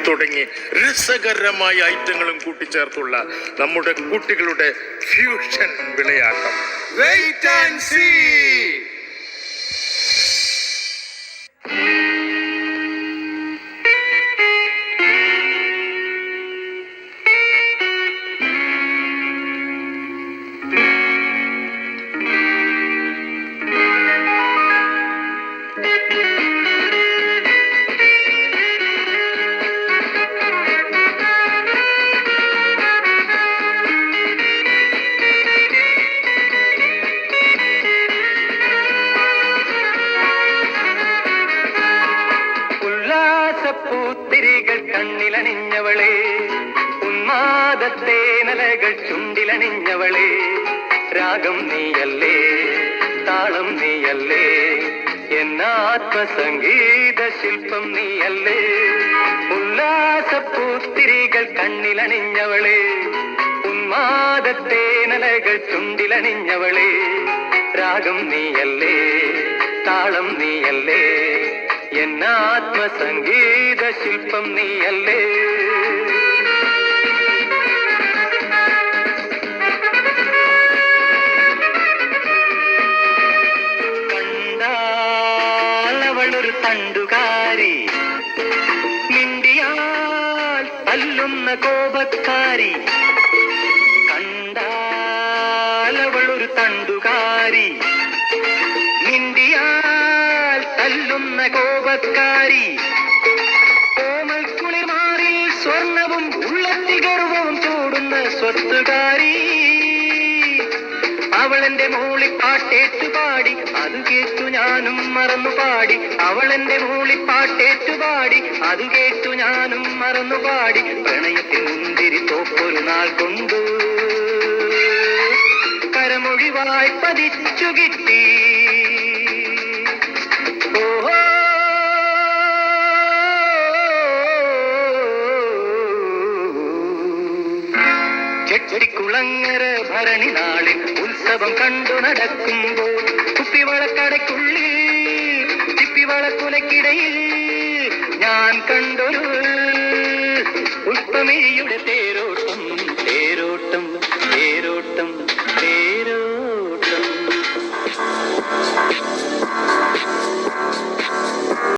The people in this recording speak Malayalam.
തുടങ്ങി രസകരമായ ഐറ്റങ്ങളും കൂട്ടിച്ചേർത്തുള്ള നമ്മുടെ കുട്ടികളുടെ ഫ്യൂഷൻ വിളയാട്ടം. Wait and see. പൂത്തിരികൾ കണ്ണിലണിഞ്ഞവളെ, ഉന്മാദത്തേനലകൾ ചുണ്ടിലണിഞ്ഞവളെ, രാഗം നീയല്ലേ താളം നീയല്ലേ, എന്നാത്മസംഗീത ശില്പം നീയല്ലേ. ഉല്ലാസപ്പൂത്തിരികൾ കണ്ണിലണിഞ്ഞവളെ, ഉന്മാദത്തേനലകൾ ചുണ്ടിലണിഞ്ഞവളെ, രാഗം നീയല്ലേ താളം നീയല്ലേ, എന്നാത്മസംഗീത ശില്പം നീയല്ലേ. കണ്ടാലവളൊരു തണ്ടുകാരി, മിണ്ടിയാൽ തല്ലുന്ന കോപക്കാരി. കണ്ടാലവളൊരു തണ്ടുകാരി, മിണ്ടിയാൽ തല്ലുന്ന കോപക്കാരി. കോമൽ കുളിർമാറിൽ സ്വർണവും ഉള്ളത്തിൽ ഗർവവും ചൂടുന്ന സ്വത്തുകാരി. അവളെന്റെ മൂളിപ്പാട്ടേറ്റുപാടി, അത് കേട്ടു ഞാനും മറന്നുപാടി. അവളെന്റെ മൂളിപ്പാട്ടേറ്റുപാടി, അത് കേട്ടു ഞാനും മറന്നുപാടി. പ്രണയത്തിൽ മുന്തിരി തോപ്പൊരു നാൾ കൊണ്ടു കരമൊഴിവായി പതിച്ചു കിട്ടി. ചെട്ടിക്കുളങ്ങര ഭരണി നാളിൽ ഉത്സവം കണ്ടു നടക്കുമ്പോൾ, കുപ്പിവളക്കടയ്ക്കുള്ളിൽ ചിപ്പിവളക്കുലക്കിടയിൽ ഞാൻ കണ്ടൊരു പുഷ്പമിഴിയുടെ തേർ